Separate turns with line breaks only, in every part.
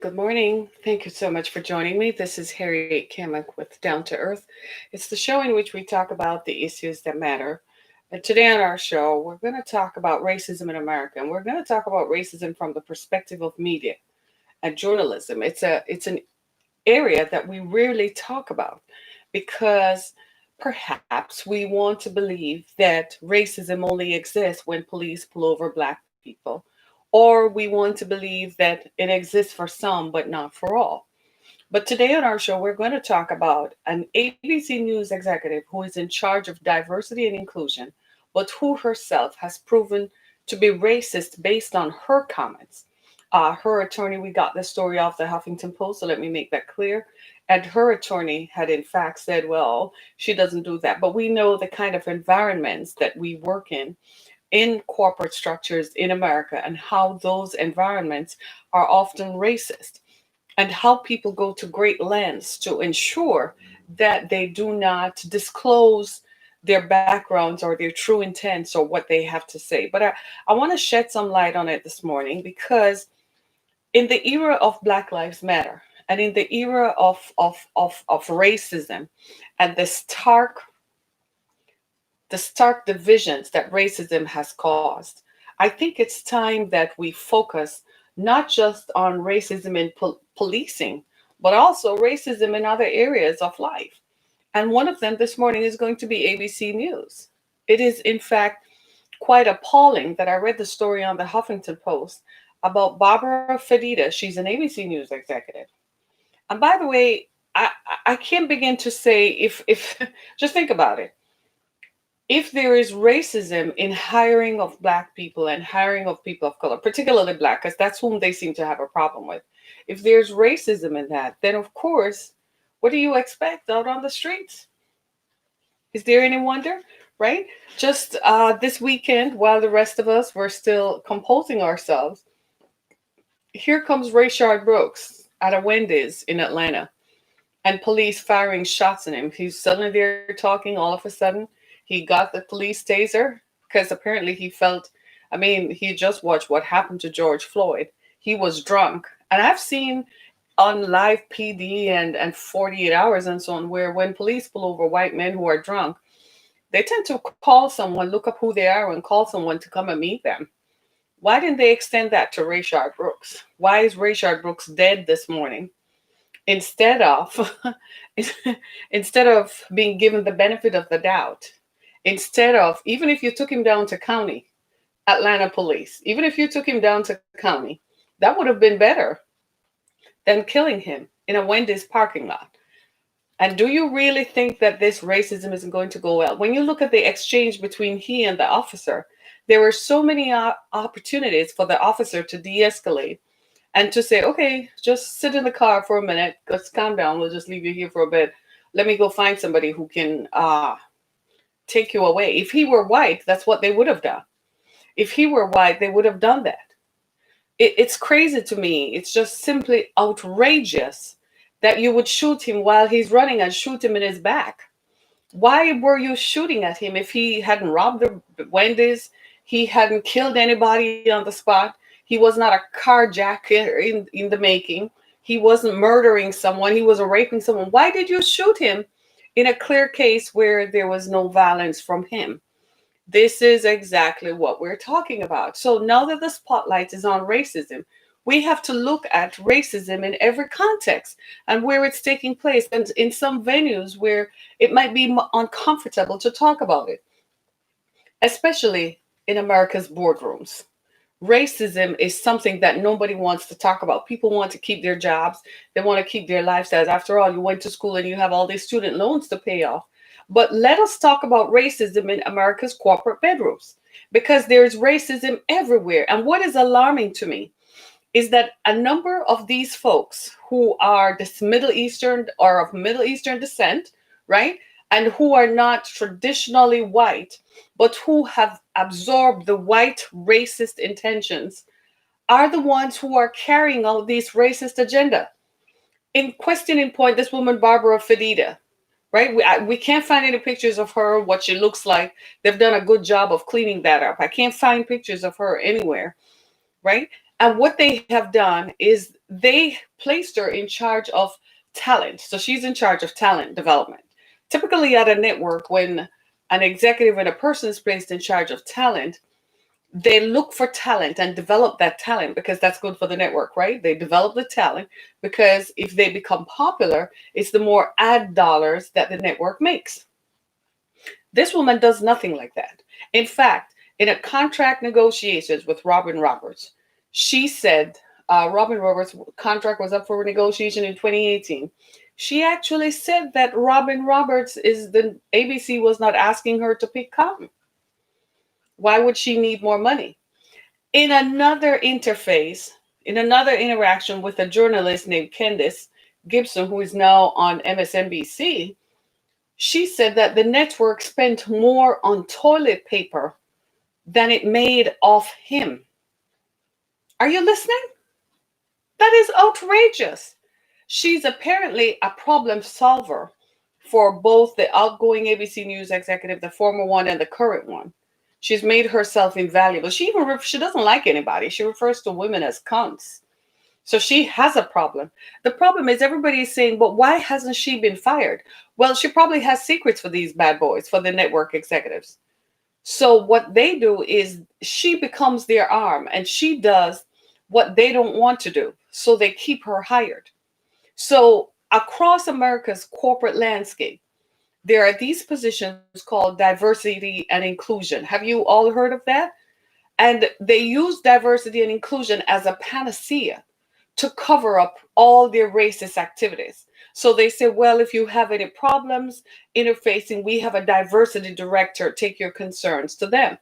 Good morning. Thank you so much for joining me. This is Harriet Kamek with Down to Earth. It's the show in which we talk about the issues that matter. And today on our show, we're going to talk about racism in America, and we're going to talk about racism from the perspective of media and journalism. It's an area that we rarely talk about because perhaps we want to believe that racism only exists when police pull over black people, or we want to believe that it exists for some but not for all. But today on our show, we're going to talk about an ABC News executive who is in charge of diversity and inclusion, but who herself has proven to be racist based on her comments. Her attorney, we got this story off the Huffington Post, so let me make that clear. And her attorney had in fact said, well, she doesn't do that. But we know the kind of environments that we work in corporate structures in America and how those environments are often racist and how people go to great lengths to ensure that they do not disclose their backgrounds or their true intents or what they have to say. But I want to shed some light on it this morning because in the era of Black Lives Matter and in the era of racism and the stark divisions that racism has caused, I think it's time that we focus not just on racism in policing, but also racism in other areas of life. And one of them this morning is going to be ABC News. It is, in fact, quite appalling that I read the story on the Huffington Post about Barbara Fedida. She's an ABC News executive. And by the way, I can't begin to say if just think about it, if there is racism in hiring of black people and hiring of people of color, particularly black, because that's whom they seem to have a problem with, if there's racism in that, then of course, what do you expect out on the streets? Is there any wonder? Right? Just this weekend, while the rest of us were still composing ourselves, here comes Rayshard Brooks at a Wendy's in Atlanta and police firing shots at him. He's suddenly there talking all of a sudden. He got the police taser because apparently he felt, I mean, he just watched what happened to George Floyd. He was drunk. And I've seen on live PD and 48 hours and so on, where when police pull over white men who are drunk, they tend to call someone, look up who they are, and call someone to come and meet them. Why didn't they extend that to Rayshard Brooks? Why is Rayshard Brooks dead this morning? Instead of instead of being given the benefit of the doubt, instead of, even if you took him down to county, Atlanta police, even if you took him down to county, that would have been better than killing him in a Wendy's parking lot. And do you really think that this racism isn't going to go well? When you look at the exchange between he and the officer, there were so many opportunities for the officer to de-escalate and to say, okay, just sit in the car for a minute, just calm down, we'll just leave you here for a bit. Let me go find somebody who can take you away. If he were white, that's what they would have done. If he were white, they would have done that. It's crazy to me. It's just simply outrageous that you would shoot him while he's running and shoot him in his back. Why were you shooting at him if he hadn't robbed the Wendy's? He hadn't killed anybody on the spot. He was not a carjacker in the making. He wasn't murdering someone. He was raping someone. Why did you shoot him in a clear case where there was no violence from him? This is exactly what we're talking about. So now that the spotlight is on racism, we have to look at racism in every context and where it's taking place, and in some venues where it might be uncomfortable to talk about it, especially in America's boardrooms. Racism is something that nobody wants to talk about. People want to keep their jobs, they want to keep their lifestyles. After all, you went to school and you have all these student loans to pay off. But let us talk about racism in America's corporate bedrooms because there's racism everywhere. And what is alarming to me is that a number of these folks who are this Middle Eastern or of Middle Eastern descent, right, and who are not traditionally white, but who have absorbed the white racist intentions, are the ones who are carrying out this racist agenda. In questioning point, this woman, Barbara Fedida, right? We can't find any pictures of her, what she looks like. They've done a good job of cleaning that up. I can't find pictures of her anywhere, right? And what they have done is they placed her in charge of talent. So she's in charge of talent development. Typically, at a network, when an executive and a person is placed in charge of talent, they look for talent and develop that talent because that's good for the network, right? They develop the talent because if they become popular, it's the more ad dollars that the network makes. This woman does nothing like that. In fact, in a contract negotiations with Robin Roberts, she said Robin Roberts' contract was up for negotiation in 2018. She actually said that Robin Roberts is the ABC was not asking her to pick cotton. Why would she need more money? In another interface, in another interaction with a journalist named Candice Gibson, who is now on MSNBC, she said that the network spent more on toilet paper than it made off him. Are you listening? That is outrageous. She's apparently a problem solver for both the outgoing ABC News executive, the former one, and the current one. She's made herself invaluable. She doesn't like anybody. She refers to women as cunts. So she has a problem. The problem is everybody is saying, but why hasn't she been fired? Well, she probably has secrets for these bad boys, for the network executives. So what they do is she becomes their arm and she does what they don't want to do. So they keep her hired. So across America's corporate landscape, there are these positions called diversity and inclusion. Have you all heard of that? And they use diversity and inclusion as a panacea to cover up all their racist activities. So they say, well, if you have any problems interfacing, we have a diversity director, take your concerns to them.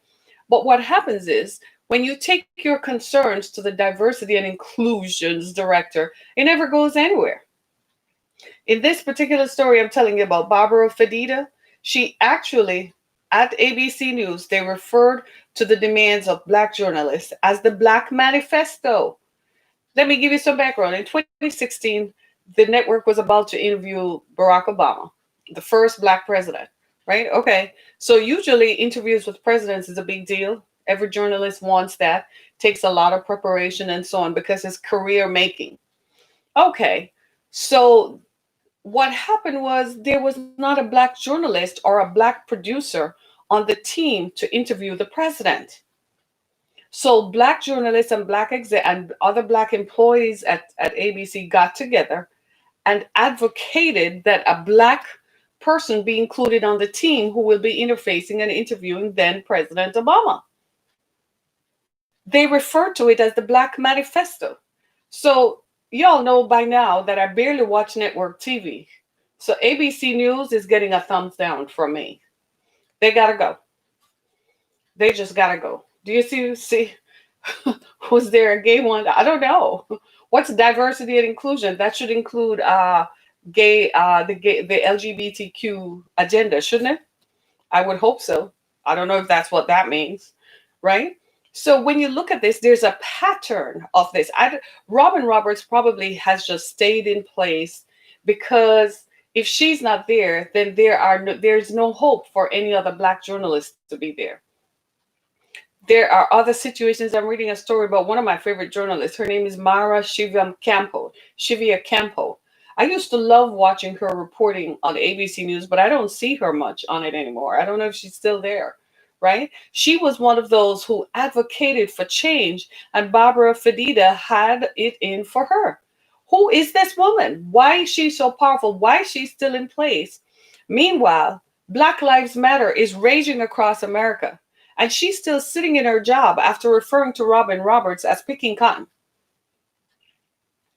But what happens is when you take your concerns to the diversity and inclusions director, it never goes anywhere. In this particular story I'm telling you about, Barbara Fedida, she actually, at ABC News, they referred to the demands of Black journalists as the Black Manifesto. Let me give you some background. In 2016, the network was about to interview Barack Obama, the first Black president, right? Okay. So usually interviews with presidents is a big deal. Every journalist wants that, takes a lot of preparation and so on because it's career making. Okay. So what happened was there was not a Black journalist or a Black producer on the team to interview the president. So Black journalists and and other Black employees at ABC got together and advocated that a Black person be included on the team who will be interfacing and interviewing then President Obama. They referred to it as the Black Manifesto. So y'all know by now that I barely watch network TV. So ABC News is getting a thumbs down from me. They gotta go. They just gotta go. Do you see? Was there a gay one? I don't know. What's diversity and inclusion? That should include the LGBTQ agenda, shouldn't it? I would hope so. I don't know if that's what that means, right? So when you look at this, there's a pattern of this. Robin Roberts probably has just stayed in place because if she's not there, then there's no hope for any other Black journalists to be there. There are other situations. I'm reading a story about one of my favorite journalists. Her name is Mara Shivia Campo. I used to love watching her reporting on ABC News, but I don't see her much on it anymore. I don't know if she's still there, right? She was one of those who advocated for change, and Barbara Fedida had it in for her. Who is this woman? Why is she so powerful? Why is she still in place? Meanwhile, Black Lives Matter is raging across America. And she's still sitting in her job after referring to Robin Roberts as picking cotton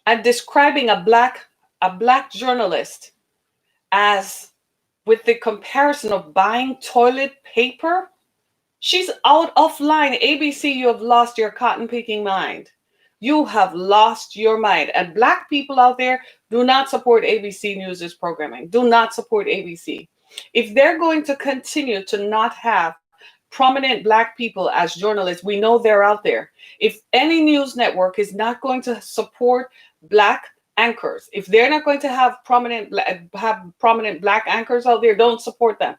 and describing a black journalist as with the comparison of buying toilet paper. She's out of line. ABC, you have lost your cotton picking mind. You have lost your mind. And Black people out there, do not support ABC News' programming. Do not support ABC. If they're going to continue to not have prominent Black people as journalists, we know they're out there. If any news network is not going to support Black anchors, if they're not going to have prominent Black anchors out there, don't support them.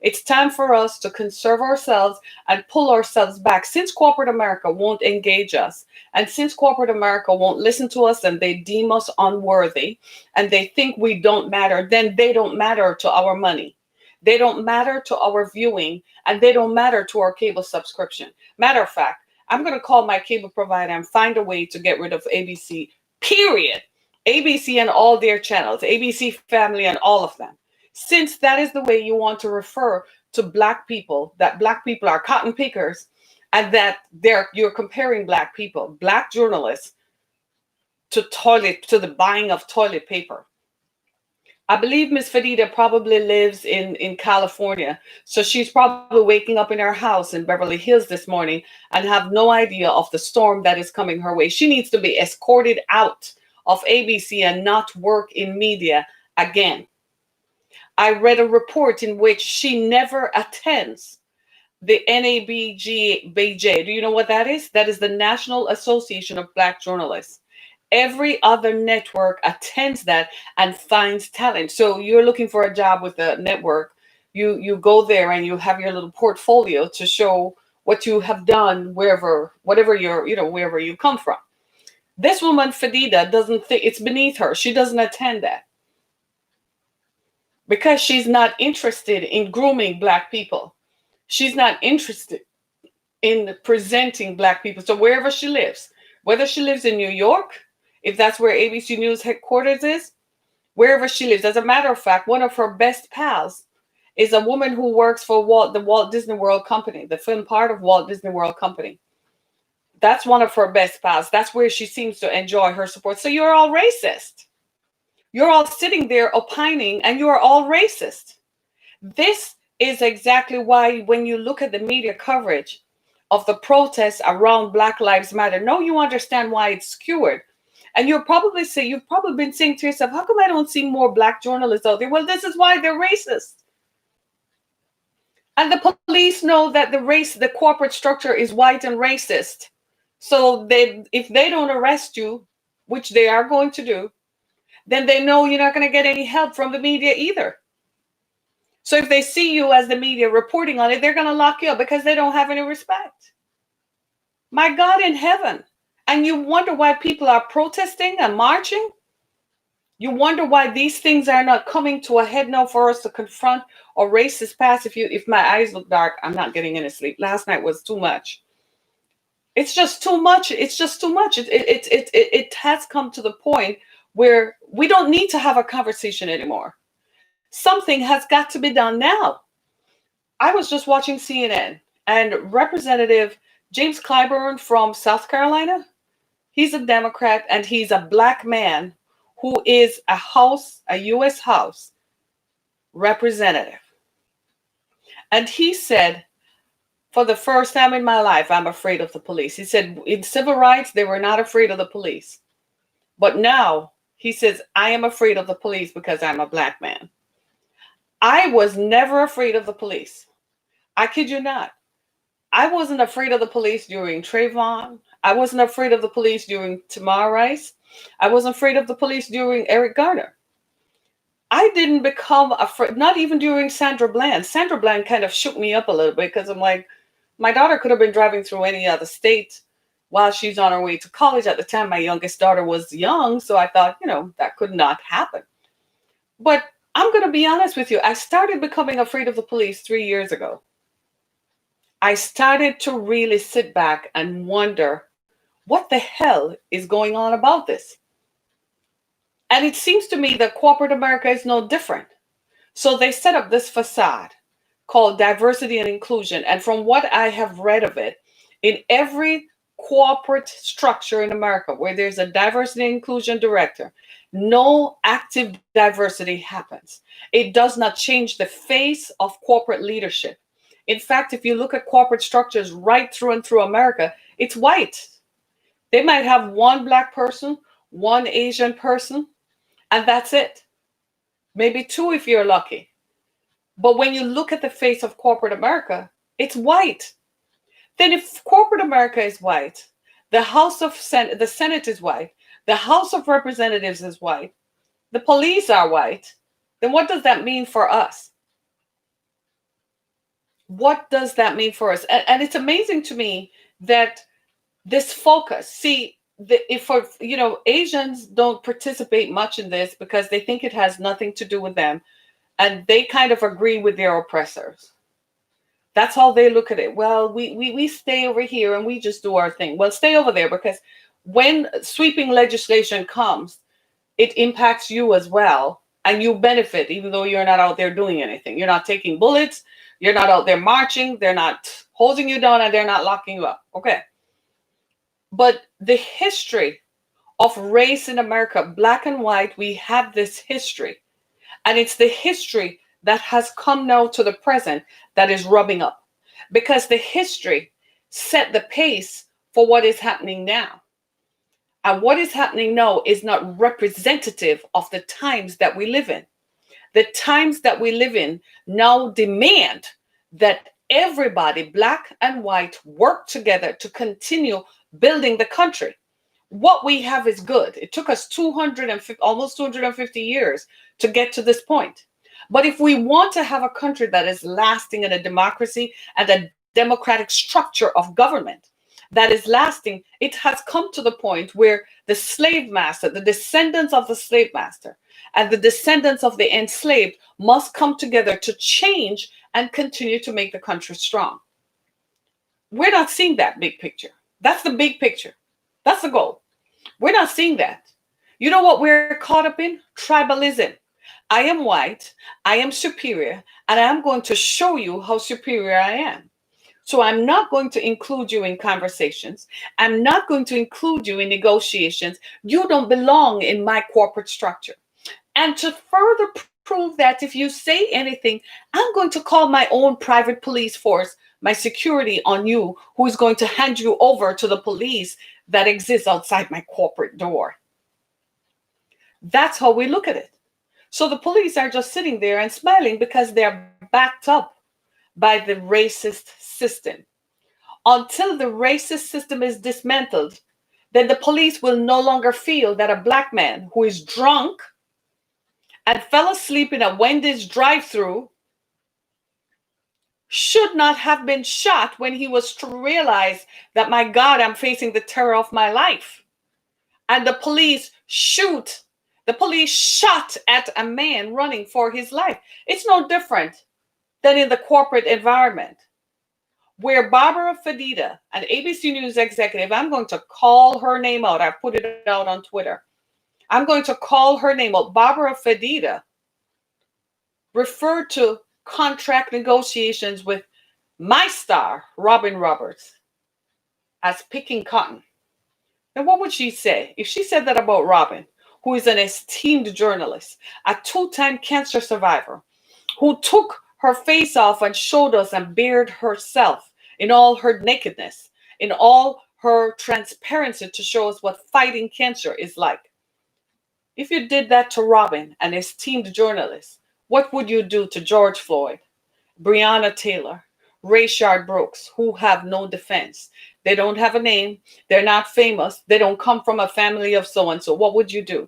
It's time for us to conserve ourselves and pull ourselves back. Since corporate America won't engage us, and since corporate America won't listen to us and they deem us unworthy and they think we don't matter, then they don't matter to our money. They don't matter to our viewing and they don't matter to our cable subscription. Matter of fact, I'm going to call my cable provider and find a way to get rid of ABC, period. ABC and all their channels, ABC Family and all of them. Since that is the way you want to refer to black people, that black people are cotton pickers, and that you're comparing black people, black journalists, to the buying of toilet paper. I believe Miss Fadida probably lives in California. So she's probably waking up in her house in Beverly Hills this morning and have no idea of the storm that is coming her way. She needs to be escorted out of ABC and not work in media again. I read a report in which she never attends the NABJ. Do you know what that is? That is the National Association of Black Journalists. Every other network attends that and finds talent. So you're looking for a job with a network. You go there and you have your little portfolio to show what you have done whatever wherever you come from. This woman, Fadida, doesn't think it's beneath her. She doesn't attend that because she's not interested in grooming black people. She's not interested in presenting black people. So wherever she lives, whether she lives in New York, if that's where ABC News headquarters is, wherever she lives. As a matter of fact, one of her best pals is a woman who works for the Walt Disney World Company, the film part of Walt Disney World Company. That's one of her best pals. That's where she seems to enjoy her support. So you're all racist. You're all sitting there opining and you're all racist. This is exactly why when you look at the media coverage of the protests around Black Lives Matter, now you understand why it's skewered. And you've probably been saying to yourself, how come I don't see more black journalists out there? Well, this is why they're racist. And the police know that the corporate structure is white and racist. So if they don't arrest you, which they are going to do, then they know you're not going to get any help from the media either. So if they see you as the media reporting on it, they're going to lock you up because they don't have any respect. My God in heaven. And you wonder why people are protesting and marching? You wonder why these things are not coming to a head now for us to confront a racist past. If my eyes look dark, I'm not getting any sleep. Last night was too much. It's just too much. It's just too much. It has come to the point where we don't need to have a conversation anymore. Something has got to be done now. I was just watching CNN and Representative James Clyburn from South Carolina, he's a Democrat and he's a black man who is a U.S. House representative. And he said, for the first time in my life, I'm afraid of the police. He said in civil rights, they were not afraid of the police. But now he says, I am afraid of the police because I'm a black man. I was never afraid of the police. I kid you not. I wasn't afraid of the police during Trayvon. I wasn't afraid of the police during Tamar Rice. I wasn't afraid of the police during Eric Garner. I didn't become afraid, not even during Sandra Bland. Sandra Bland kind of shook me up a little bit because I'm like, my daughter could have been driving through any other state while she's on her way to college. At the time, my youngest daughter was young, so I thought, that could not happen. But I'm going to be honest with you. I started becoming afraid of the police 3 years ago. I started to really sit back and wonder, what the hell is going on about this? And it seems to me that corporate America is no different. So they set up this facade called diversity and inclusion. And from what I have read of it, in every corporate structure in America where there's a diversity and inclusion director, no active diversity happens. It does not change the face of corporate leadership. In fact, if you look at corporate structures right through and through America, it's white. They might have one black person, one Asian person, and that's it. Maybe two if you're lucky. But when you look at the face of corporate America, it's white. Then if corporate America is white, the Senate is white, the House of Representatives is white, the police are white, then what does that mean for us? What does that mean for us? And it's amazing to me that this focus, see, if for Asians don't participate much in this because they think it has nothing to do with them, and they kind of agree with their oppressors. That's how they look at it. Well, we stay over here and we just do our thing. Well, stay over there, because when sweeping legislation comes, it impacts you as well, and you benefit even though you're not out there doing anything. You're not taking bullets, you're not out there marching, they're not holding you down, and they're not locking you up. Okay. But the history of race in America, black and white, we have this history. And it's the history that has come now to the present that is rubbing up, because the history set the pace for what is happening now. And what is happening now is not representative of the times that we live in. The times that we live in now demand that everybody, black and white, work together to continue building the country. What we have is good. It took us 250, almost 250 years to get to this point. But if we want to have a country that is lasting, and a democracy and a democratic structure of government that is lasting, it has come to the point where the slave master, the descendants of the slave master, and the descendants of the enslaved must come together to change and continue to make the country strong. We're not seeing that big picture. That's the big picture. That's the goal. We're not seeing that. You know what we're caught up in? Tribalism. I am white, I am superior, and I'm going to show you how superior I am. So I'm not going to include you in conversations. I'm not going to include you in negotiations. You don't belong in my corporate structure. And to further prove that, if you say anything, I'm going to call my own private police force, my security on you, who is going to hand you over to the police that exists outside my corporate door. That's how we look at it. So the police are just sitting there and smiling because they're backed up by the racist system. Until the racist system is dismantled, then the police will no longer feel that a black man who is drunk and fell asleep in a Wendy's drive-through should not have been shot when he was to realize that, my God, I'm facing the terror of my life. And the police shot at a man running for his life. It's no different than in the corporate environment, where Barbara Fedida, an ABC News executive, I'm going to call her name out. I put it out on Twitter. I'm going to call her name out. Barbara Fedida referred to contract negotiations with my star, Robin Roberts, as picking cotton. And what would she say if she said that about Robin, who is an esteemed journalist, a two-time cancer survivor, who took her face off and showed us and bared herself in all her nakedness, in all her transparency, to show us what fighting cancer is like? If you did that to Robin, an esteemed journalist, what would you do to George Floyd, Breonna Taylor, Rayshard Brooks, who have no defense? They don't have a name. They're not famous. They don't come from a family of so-and-so. What would you do?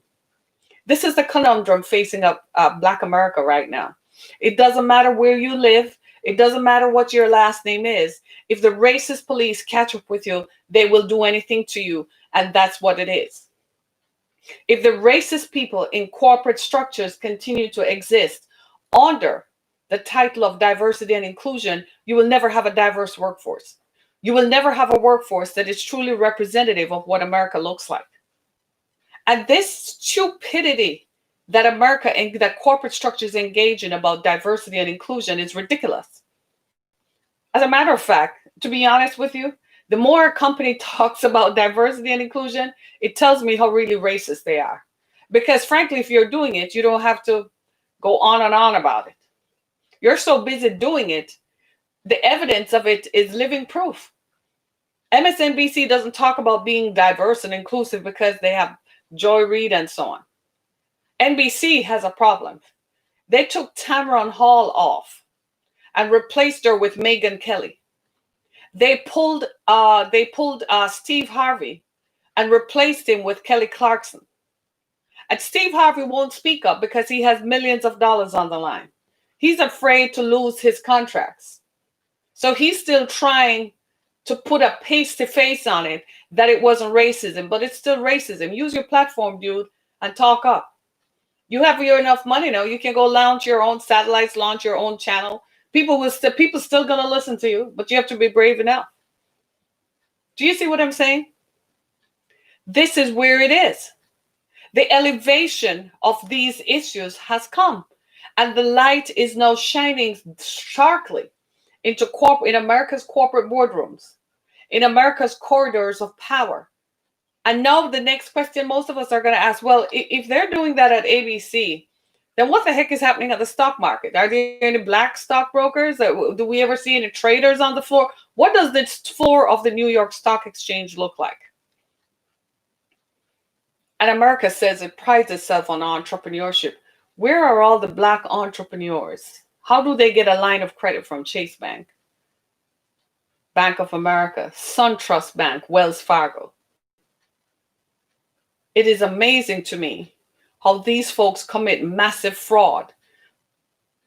This is the conundrum facing up Black America right now. It doesn't matter where you live. It doesn't matter what your last name is. If the racist police catch up with you, they will do anything to you. And that's what it is. If the racist people in corporate structures continue to exist under the title of diversity and inclusion, you will never have a diverse workforce. You will never have a workforce that is truly representative of what America looks like. And this stupidity that America and that corporate structures engage in about diversity and inclusion is ridiculous. As a matter of fact, to be honest with you, the more a company talks about diversity and inclusion, it tells me how really racist they are. Because frankly, if you're doing it, you don't have to go on and on about it. You're so busy doing it, the evidence of it is living proof. MSNBC doesn't talk about being diverse and inclusive because they have Joy Reid and so on. NBC has a problem. They took Tamron Hall off and replaced her with Megyn Kelly. They pulled Steve Harvey and replaced him with Kelly Clarkson. And Steve Harvey won't speak up because he has millions of dollars on the line. He's afraid to lose his contracts. So he's still trying to put a face to face on it that it wasn't racism, but it's still racism. Use your platform, dude, and talk up. You have your enough money now. You can go launch your own satellites, launch your own channel. People still gonna listen to you, but you have to be brave enough. Do you see what I'm saying? This is where it is. The elevation of these issues has come, and the light is now shining starkly into in America's corporate boardrooms, in America's corridors of power. And now the next question most of us are going to ask, well, if they're doing that at ABC, then what the heck is happening at the stock market? Are there any black stockbrokers? Do we ever see any traders on the floor? What does the floor of the New York Stock Exchange look like? And America says it prides itself on entrepreneurship. Where are all the black entrepreneurs? How do they get a line of credit from Chase Bank, Bank of America, SunTrust Bank, Wells Fargo? It is amazing to me how these folks commit massive fraud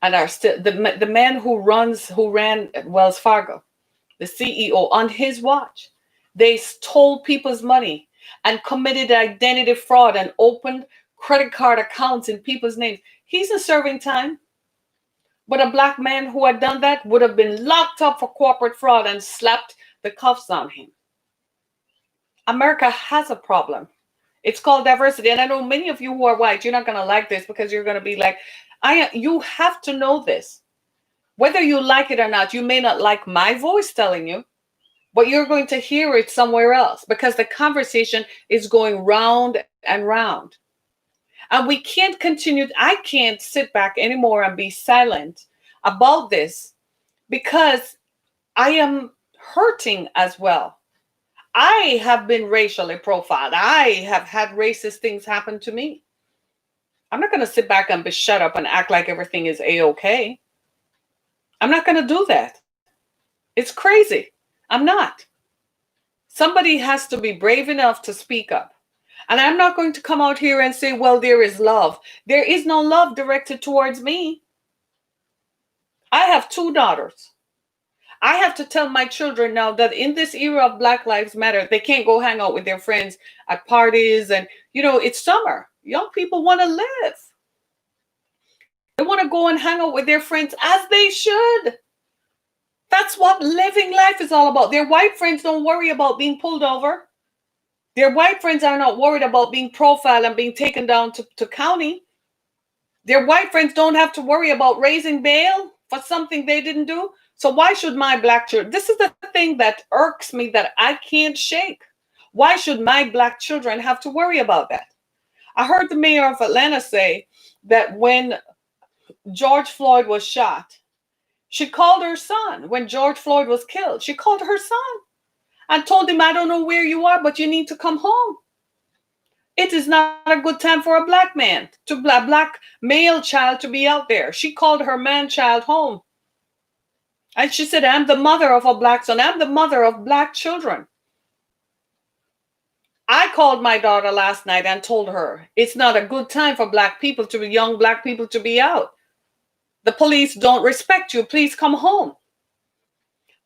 and are still the man who ran Wells Fargo, the CEO, on his watch, they stole people's money and committed identity fraud and opened credit card accounts in people's names. He's in serving time. But a black man who had done that would have been locked up for corporate fraud and slapped the cuffs on him. America has a problem. It's called diversity. And I know many of you who are white, you're not going to like this because you're going to be like, you have to know this. Whether you like it or not, you may not like my voice telling you, but you're going to hear it somewhere else because the conversation is going round and round. And we can't continue. I can't sit back anymore and be silent about this because I am hurting as well. I have been racially profiled. I have had racist things happen to me. I'm not going to sit back and be shut up and act like everything is A-okay. I'm not going to do that. It's crazy. I'm not. Somebody has to be brave enough to speak up. And I'm not going to come out here and say, well, there is love. There is no love directed towards me. I have 2 daughters. I have to tell my children now that in this era of Black Lives Matter, they can't go hang out with their friends at parties. And, it's summer. Young people want to live. They want to go and hang out with their friends as they should. That's what living life is all about. Their white friends don't worry about being pulled over. Their white friends are not worried about being profiled and being taken down to county. Their white friends don't have to worry about raising bail for something they didn't do. So why should my black children? This is the thing that irks me that I can't shake. Why should my black children have to worry about that? I heard the mayor of Atlanta say that when George Floyd was shot, she called her son. When George Floyd was killed, she called her son and told him, I don't know where you are, but you need to come home. It is not a good time for a black man, a black male child to be out there. She called her man child home. And she said, I'm the mother of a black son. I'm the mother of black children. I called my daughter last night and told her it's not a good time for young black people to be out. The police don't respect you. Please come home.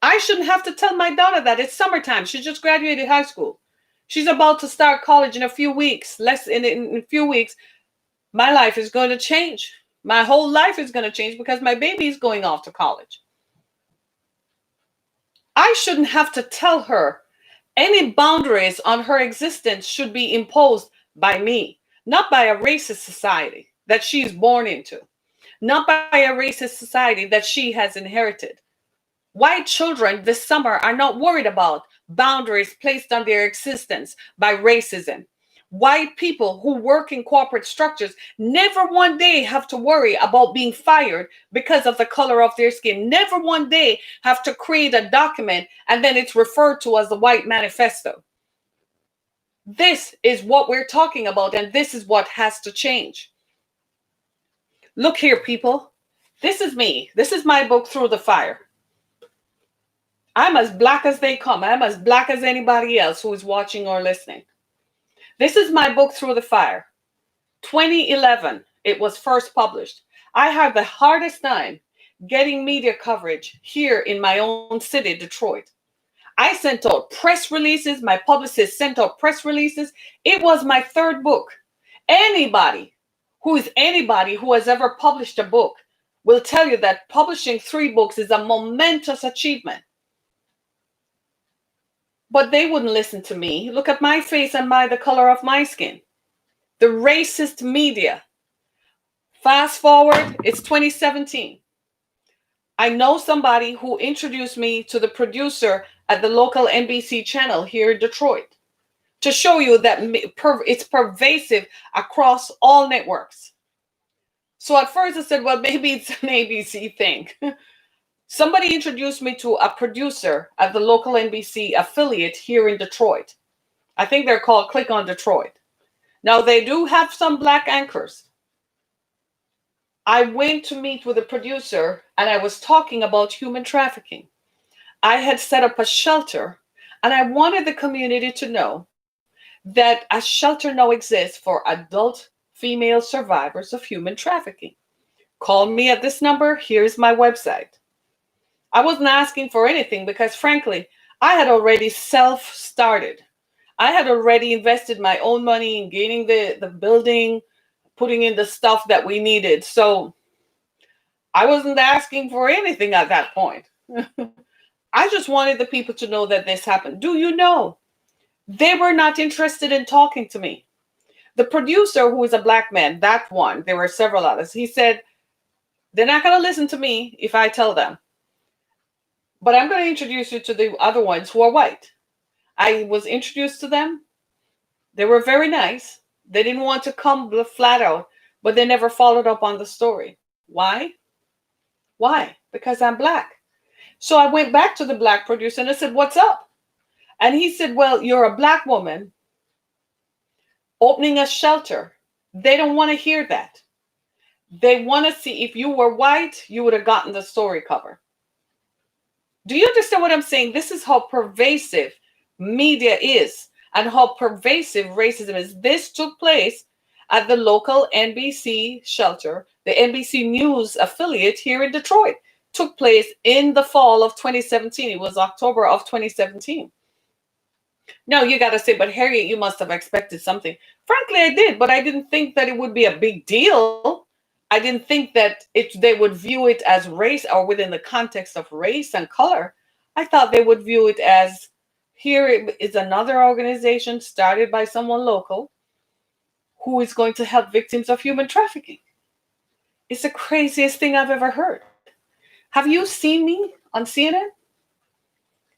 I shouldn't have to tell my daughter that. It's summertime. She just graduated high school. She's about to start college in a few weeks. In a few weeks, my life is going to change. My whole life is going to change because my baby is going off to college. I shouldn't have to tell her any boundaries on her existence should be imposed by me, not by a racist society that she's born into, not by a racist society that she has inherited. White children this summer are not worried about boundaries placed on their existence by racism. White people who work in corporate structures never one day have to worry about being fired because of the color of their skin. Never one day have to create a document and then it's referred to as the white manifesto. This is what we're talking about, and this is what has to change. Look here, people. This is me. This is my book, Through the Fire. I'm as black as they come. I'm as black as anybody else who is watching or listening. This is my book, Through the Fire. 2011, it was first published. I had the hardest time getting media coverage here in my own city, Detroit. I sent out press releases. My publicist sent out press releases. It was my third book. Anybody who has ever published a book will tell you that publishing 3 books is a momentous achievement. But they wouldn't listen to me. Look at my face and the color of my skin. The racist media. Fast forward, it's 2017. I know somebody who introduced me to the producer at the local NBC channel here in Detroit to show you that it's pervasive across all networks. So at first I said, well, maybe it's an ABC thing. Somebody introduced me to a producer at the local NBC affiliate here in Detroit. I think they're called Click on Detroit. Now, they do have some black anchors. I went to meet with a producer and I was talking about human trafficking. I had set up a shelter and I wanted the community to know that a shelter now exists for adult female survivors of human trafficking. Call me at this number. Here's my website. I wasn't asking for anything because, frankly, I had already self-started. I had already invested my own money in gaining the building, putting in the stuff that we needed. So I wasn't asking for anything at that point. I just wanted the people to know that this happened. Do you know? They were not interested in talking to me. The producer, who is a black man, that one, there were several others, he said, they're not going to listen to me if I tell them. But I'm going to introduce you to the other ones who are white. I was introduced to them. They were very nice. They didn't want to come flat out, but they never followed up on the story. Why? Why? Because I'm black. So I went back to the black producer and I said, what's up? And he said, well, you're a black woman opening a shelter. They don't want to hear that. They want to see if you were white, you would have gotten the story cover. Do you understand what I'm saying? This is how pervasive media is and how pervasive racism is. This took place at the local NBC shelter, the NBC News affiliate here in Detroit. Took place in the fall of 2017. It was October of 2017. Now you got to say, but Harriet, you must have expected something. Frankly, I did, but I didn't think that it would be a big deal. I didn't think that they would view it as race or within the context of race and color. I thought they would view it as, here is another organization started by someone local who is going to help victims of human trafficking. It's the craziest thing I've ever heard. Have you seen me on CNN?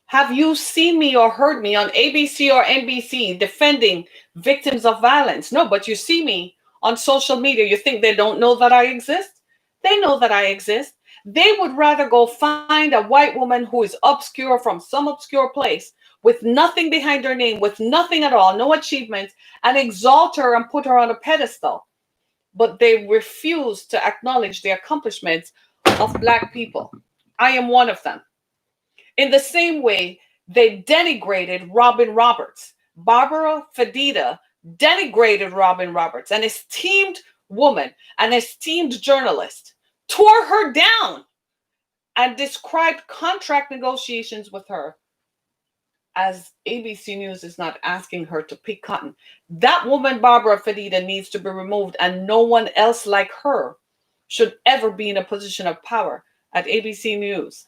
Have you seen me or heard me on ABC or NBC defending victims of violence? No, but you see me on social media. You think they don't know that I exist? They know that I exist. They would rather go find a white woman who is obscure from some obscure place with nothing behind her name, with nothing at all, no achievements, and exalt her and put her on a pedestal. But they refuse to acknowledge the accomplishments of black people. I am one of them. In the same way, they denigrated Robin Roberts. Barbara Fedida denigrated Robin Roberts, an esteemed woman, an esteemed journalist, tore her down and described contract negotiations with her as ABC News is not asking her to pick cotton. That woman, Barbara Fedida, needs to be removed, and no one else like her should ever be in a position of power at ABC News.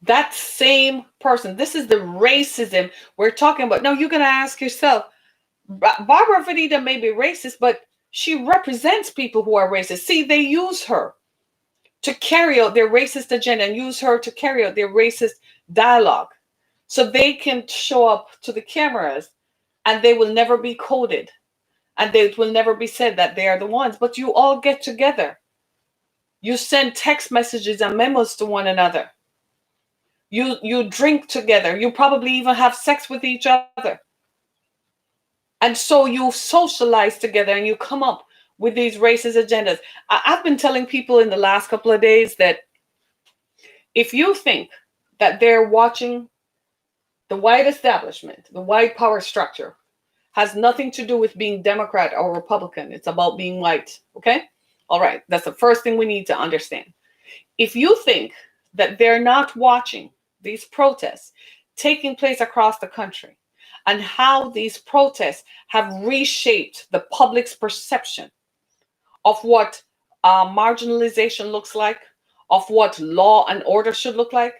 That same person, this is the racism we're talking about. Now, you're going to ask yourself, Barbara Fedida may be racist, but she represents people who are racist. See, they use her to carry out their racist agenda and use her to carry out their racist dialogue so they can show up to the cameras and they will never be coded and it will never be said that they are the ones. But you all get together. You send text messages and memos to one another. You drink together. You probably even have sex with each other. And so you socialize together and you come up with these racist agendas. I've been telling people in the last couple of days that if you think that they're watching the white establishment, the white power structure, has nothing to do with being Democrat or Republican. It's about being white, okay? All right, that's the first thing we need to understand. If you think that they're not watching these protests taking place across the country and how these protests have reshaped the public's perception of what marginalization looks like, of what law and order should look like,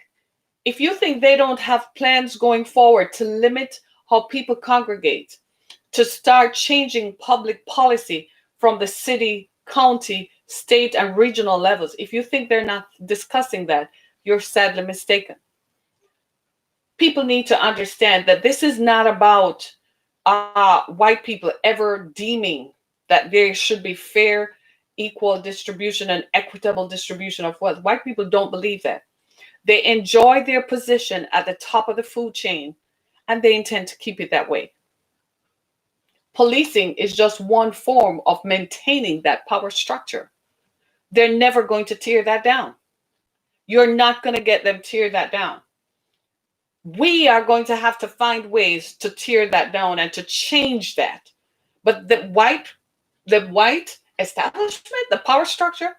if you think they don't have plans going forward to limit how people congregate, to start changing public policy from the city, county, state, and regional levels, if you think they're not discussing that, you're sadly mistaken. People need to understand that this is not about white people ever deeming that there should be fair, equal distribution and equitable distribution of wealth. White people don't believe that. They enjoy their position at the top of the food chain and they intend to keep it that way. Policing is just one form of maintaining that power structure. They're never going to tear that down. You're not going to get them tear that down. We are going to have to find ways to tear that down and to change that. But the white establishment, the power structure,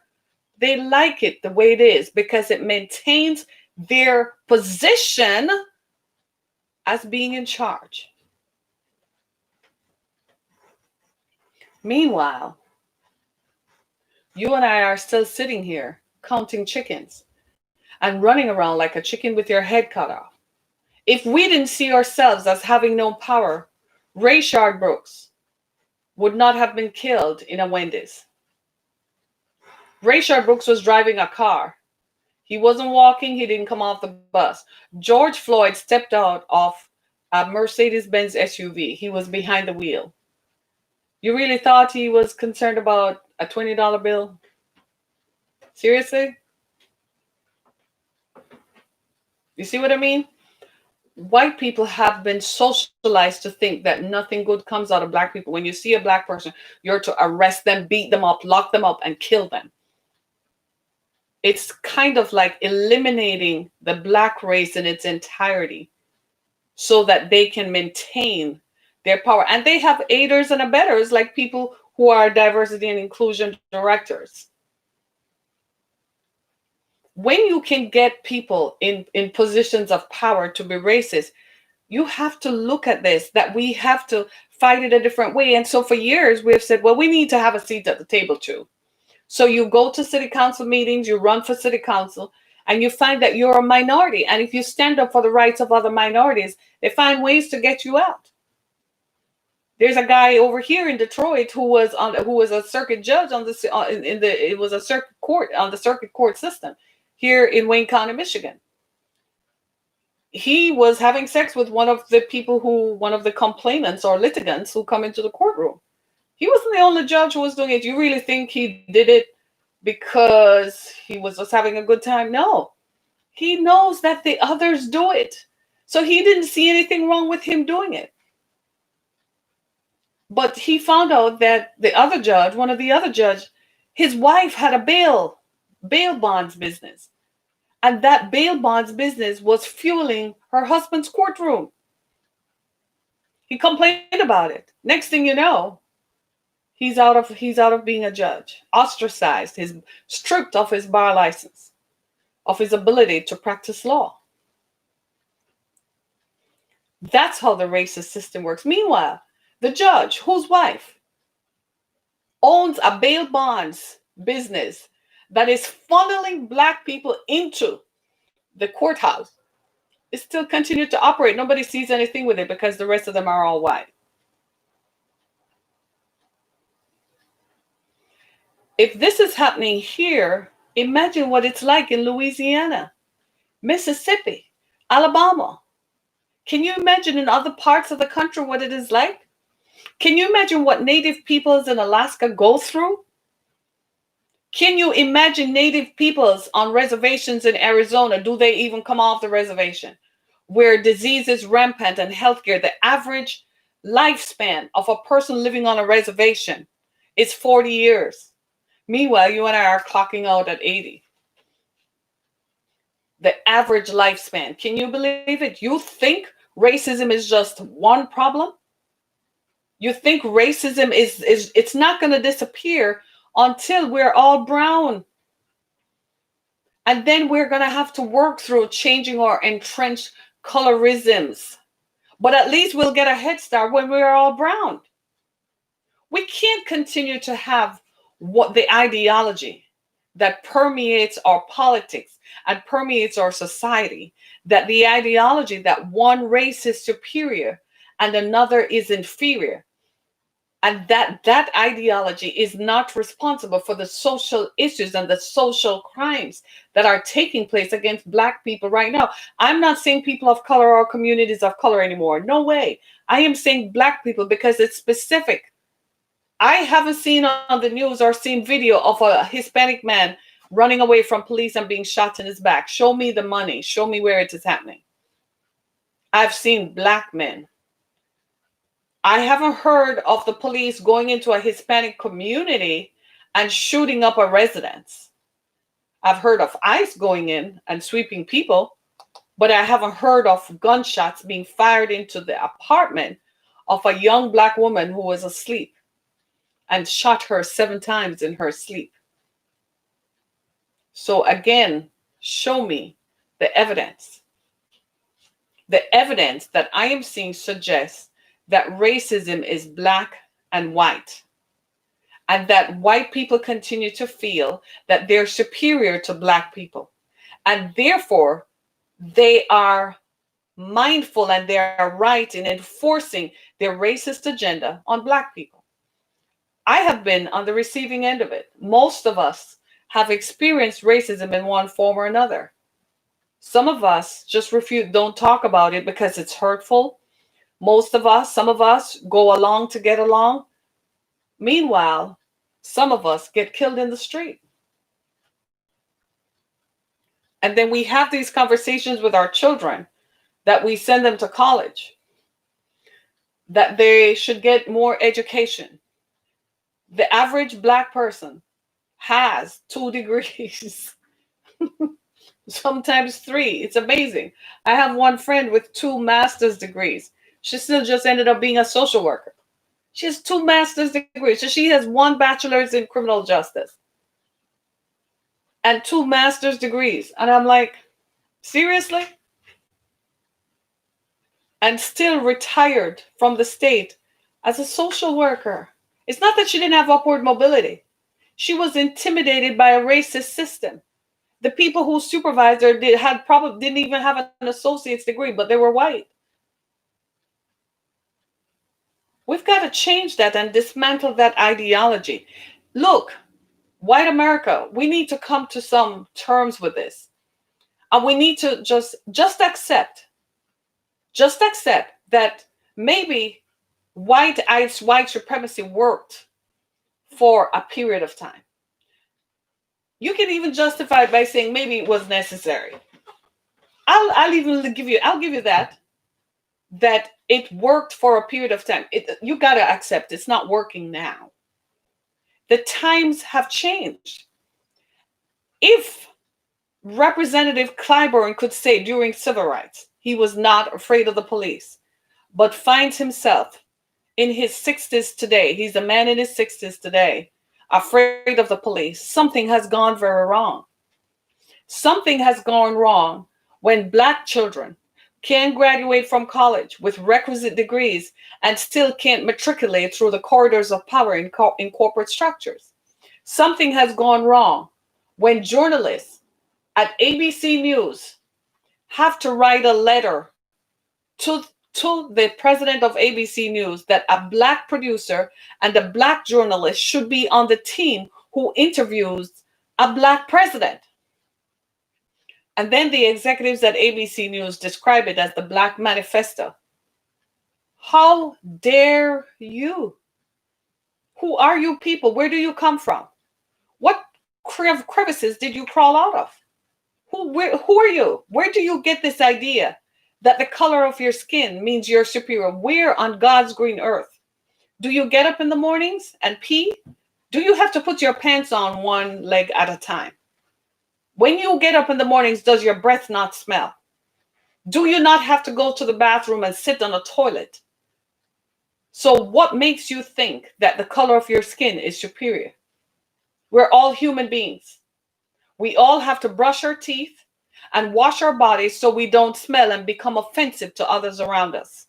they like it the way it is because it maintains their position as being in charge. Meanwhile, you and I are still sitting here counting chickens and running around like a chicken with your head cut off. If we didn't see ourselves as having no power, Rayshard Brooks would not have been killed in a Wendy's. Rayshard Brooks was driving a car. He wasn't walking, he didn't come off the bus. George Floyd stepped out of a Mercedes-Benz SUV. He was behind the wheel. You really thought he was concerned about a $20 bill? Seriously? You see what I mean? White people have been socialized to think that nothing good comes out of black people. When you see a black person, you're to arrest them, beat them up, lock them up, and kill them. It's kind of like eliminating the black race in its entirety so that they can maintain their power. And they have aiders and abettors like people who are diversity and inclusion directors. When you can get people in positions of power to be racist, you have to look at this, that we have to fight it a different way. And so for years, we've said, well, we need to have a seat at the table too. So you go to city council meetings, you run for city council, and you find that you're a minority. And if you stand up for the rights of other minorities, they find ways to get you out. There's a guy over here in Detroit who was a circuit judge on it was a circuit court on the circuit court system here in Wayne County, Michigan. He was having sex with one of the complainants or litigants who come into the courtroom. He wasn't the only judge who was doing it. You really think he did it because he was just having a good time? No. He knows that the others do it. So he didn't see anything wrong with him doing it. But he found out that one of the other judge, his wife had a bail bonds business. And that bail bonds business was fueling her husband's courtroom. He complained about it. Next thing you know, he's out of being a judge, ostracized, stripped of his bar license, of his ability to practice law. That's how the racist system works. Meanwhile, the judge, whose wife owns a bail bonds business that is funneling black people into the courthouse, is still continued to operate. Nobody sees anything with it because the rest of them are all white. If this is happening here, imagine what it's like in Louisiana, Mississippi, Alabama. Can you imagine in other parts of the country what it is like? Can you imagine what Native peoples in Alaska go through? Can you imagine Native peoples on reservations in Arizona? Do they even come off the reservation? Where disease is rampant and healthcare, the average lifespan of a person living on a reservation is 40 years. Meanwhile, you and I are clocking out at 80. The average lifespan. Can you believe it? You think racism is just one problem? You think racism is it's not going to disappear until we're all brown. And then we're going to have to work through changing our entrenched colorisms. But at least we'll get a head start when we're all brown. We can't continue to have what the ideology that permeates our politics and permeates our society, that the ideology that one race is superior and another is inferior, and that ideology is not responsible for the social issues and the social crimes that are taking place against Black people right now. I'm not saying people of color or communities of color anymore. No way. I am saying Black people because it's specific. I haven't seen on the news or seen video of a Hispanic man running away from police and being shot in his back. Show me the money. Show me where it is happening. I've seen Black men. I haven't heard of the police going into a Hispanic community and shooting up a residence. I've heard of ICE going in and sweeping people, but I haven't heard of gunshots being fired into the apartment of a young Black woman who was asleep and shot her 7 times in her sleep. So again, show me the evidence. The evidence that I am seeing suggests that racism is Black and white, and that white people continue to feel that they're superior to Black people, and therefore they are mindful and they are right in enforcing their racist agenda on Black people. I have been on the receiving end of it. Most of us have experienced racism in one form or another. Some of us just refuse, don't talk about it because it's hurtful. Some of us go along to get along. Meanwhile, some of us get killed in the street. And then we have these conversations with our children that we send them to college, that they should get more education. The average Black person has 2 degrees, sometimes 3. It's amazing. I have one friend with 2 master's degrees. She still just ended up being a social worker. She has 2 master's degrees. So she has 1 bachelor's in criminal justice and 2 master's degrees. And I'm like, seriously? And still retired from the state as a social worker. It's not that she didn't have upward mobility. She was intimidated by a racist system. The people who supervised her didn't even have an associate's degree, but they were white. We've got to change that and dismantle that ideology. Look, white America, we need to come to some terms with this. And we need to just accept that maybe white supremacy worked for a period of time. You can even justify it by saying maybe it was necessary. I'll give you that it worked for a period of time. You got to accept it's not working now. The times have changed. If Representative Clyburn could say during civil rights he was not afraid of the police, but finds himself in his 60s today, he's a man in his 60s today, afraid of the police, something has gone very wrong. Something has gone wrong when Black children can graduate from college with requisite degrees and still can't matriculate through the corridors of power in corporate structures. Something has gone wrong when journalists at ABC News have to write a letter to the president of ABC News that a Black producer and a Black journalist should be on the team who interviews a Black president. And then the executives at ABC News describe it as the Black Manifesto. How dare you? Who are you people? Where do you come from? What crevices did you crawl out of? Who are you? Where do you get this idea that the color of your skin means you're superior? Where on God's green earth? Do you get up in the mornings and pee? Do you have to put your pants on one leg at a time? When you get up in the mornings, does your breath not smell? Do you not have to go to the bathroom and sit on a toilet? So what makes you think that the color of your skin is superior? We're all human beings. We all have to brush our teeth and wash our bodies so we don't smell and become offensive to others around us.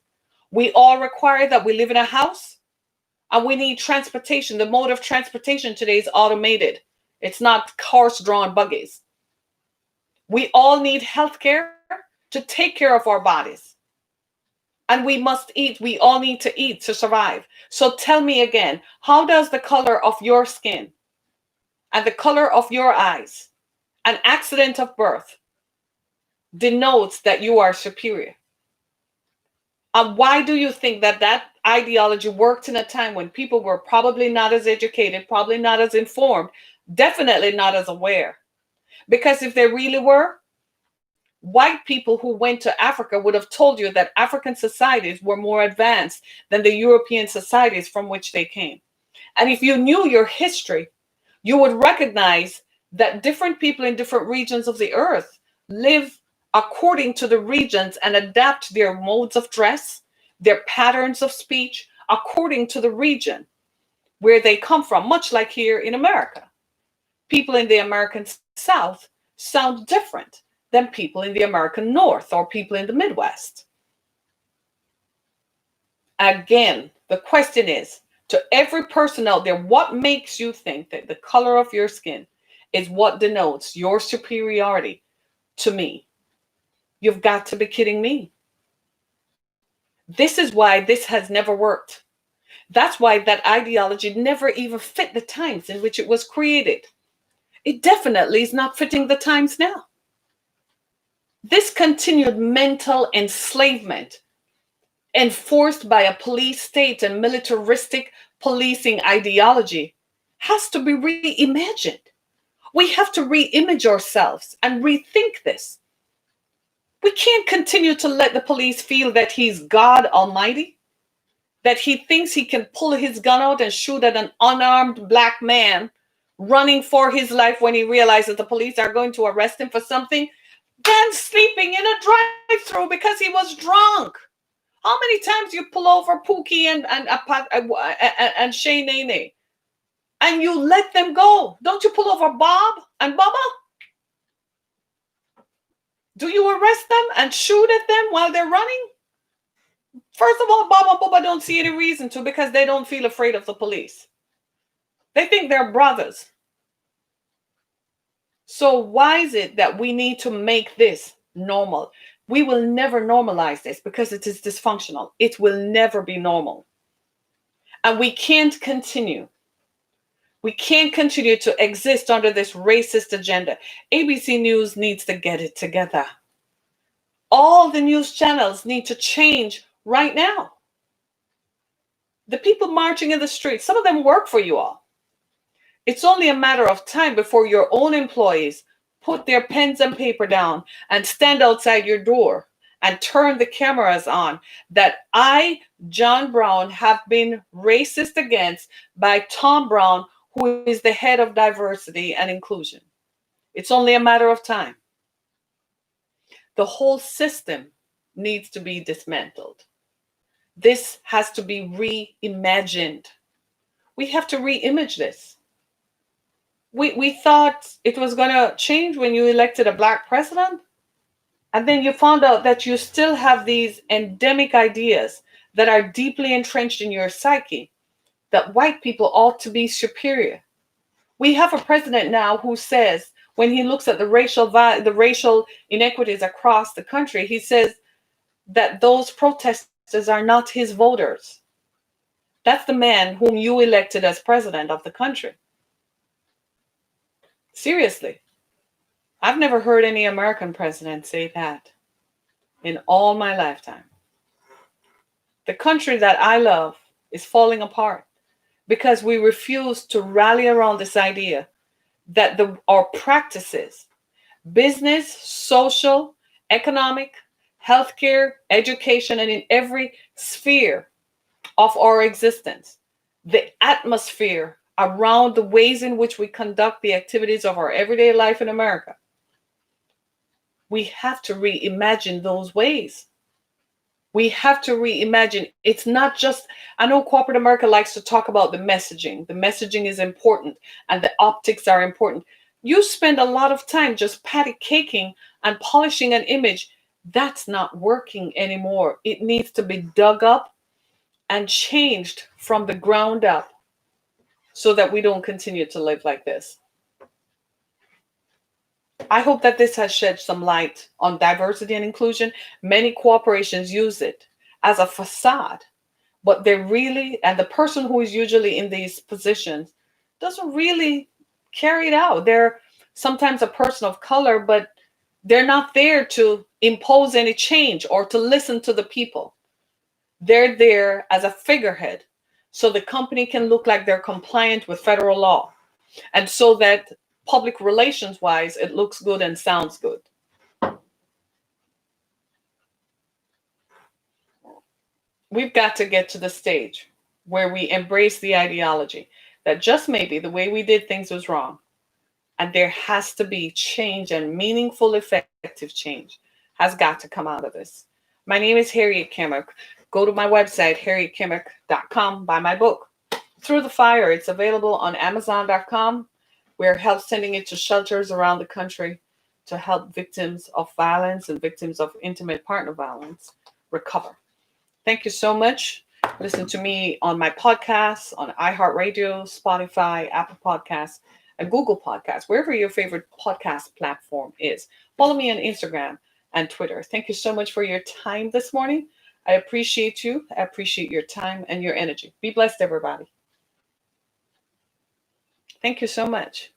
We all require that we live in a house, and we need transportation. The mode of transportation today is automated. It's not horse-drawn buggies. We all need health care to take care of our bodies. And we must eat. We all need to eat to survive. So tell me again, how does the color of your skin and the color of your eyes, an accident of birth, denotes that you are superior? And why do you think that that ideology worked in a time when people were probably not as educated, probably not as informed, definitely not as aware? Because if they really were, white people who went to Africa would have told you that African societies were more advanced than the European societies from which they came. And if you knew your history, you would recognize that different people in different regions of the earth live according to the regions and adapt their modes of dress, their patterns of speech according to the region where they come from, much like here in America. People in the American South sound different than people in the American North or people in the Midwest. Again, the question is, to every person out there, what makes you think that the color of your skin is what denotes your superiority to me? You've got to be kidding me. This is why this has never worked. That's why that ideology never even fit the times in which it was created. It definitely is not fitting the times now. This continued mental enslavement enforced by a police state and militaristic policing ideology has to be reimagined. We have to reimage ourselves and rethink this. We can't continue to let the police feel that he's God Almighty, that he thinks he can pull his gun out and shoot at an unarmed black man running for his life when he realizes the police are going to arrest him for something, than sleeping in a drive-through because he was drunk. How many times you pull over Pookie and Shay Nene and you let them go? Don't you pull over Bob and Bubba? Do you arrest them and shoot at them while they're running? First of all, Bob and Bubba don't see any reason to, because they don't feel afraid of the police. They think they're brothers. So why is it that we need to make this normal? We will never normalize this because it is dysfunctional. It will never be normal. And we can't continue. We can't continue to exist under this racist agenda. ABC News needs to get it together. All the news channels need to change right now. The people marching in the streets, some of them work for you all. It's only a matter of time before your own employees put their pens and paper down and stand outside your door and turn the cameras on that I, John Brown, have been racist against by Tom Brown, who is the head of diversity and inclusion. It's only a matter of time. The whole system needs to be dismantled. This has to be reimagined. We have to reimage this. We thought it was going to change when you elected a black president. And then you found out that you still have these endemic ideas that are deeply entrenched in your psyche, that white people ought to be superior. We have a president now who says, when he looks at the racial inequities across the country, he says that those protesters are not his voters. That's the man whom you elected as president of the country. Seriously. I've never heard any American president say that in all my lifetime. The country that I love is falling apart because we refuse to rally around this idea that our practices, business, social, economic, healthcare, education, and in every sphere of our existence, the atmosphere around the ways in which we conduct the activities of our everyday life in America, we have to reimagine those ways. We have to reimagine. It's not just, I know corporate America likes to talk about the messaging. The messaging is important and the optics are important. You spend a lot of time just patty caking and polishing an image. That's not working anymore. It needs to be dug up and changed from the ground up so that we don't continue to live like this. I hope that this has shed some light on diversity and inclusion. Many corporations use it as a facade, but they really, and the person who is usually in these positions doesn't really carry it out. They're sometimes a person of color, but they're not there to impose any change or to listen to the people. They're there as a figurehead so the company can look like they're compliant with federal law, and so that public relations wise it looks good and sounds good. We've got to get to the stage where we embrace the ideology that just maybe the way we did things was wrong, and there has to be change, and meaningful effective change has got to come out of this. My name is Harriet Kimmick. Go to my website harrietkimmick.com, buy my book Through the Fire. It's available on amazon.com. We're help sending it to shelters around the country to help victims of violence and victims of intimate partner violence recover. Thank you so much. Listen to me on my podcasts on iHeartRadio, Spotify, Apple Podcasts, and Google Podcasts, wherever your favorite podcast platform is. Follow me on Instagram and Twitter. Thank you so much for your time this morning. I appreciate you. I appreciate your time and your energy. Be blessed, everybody. Thank you so much.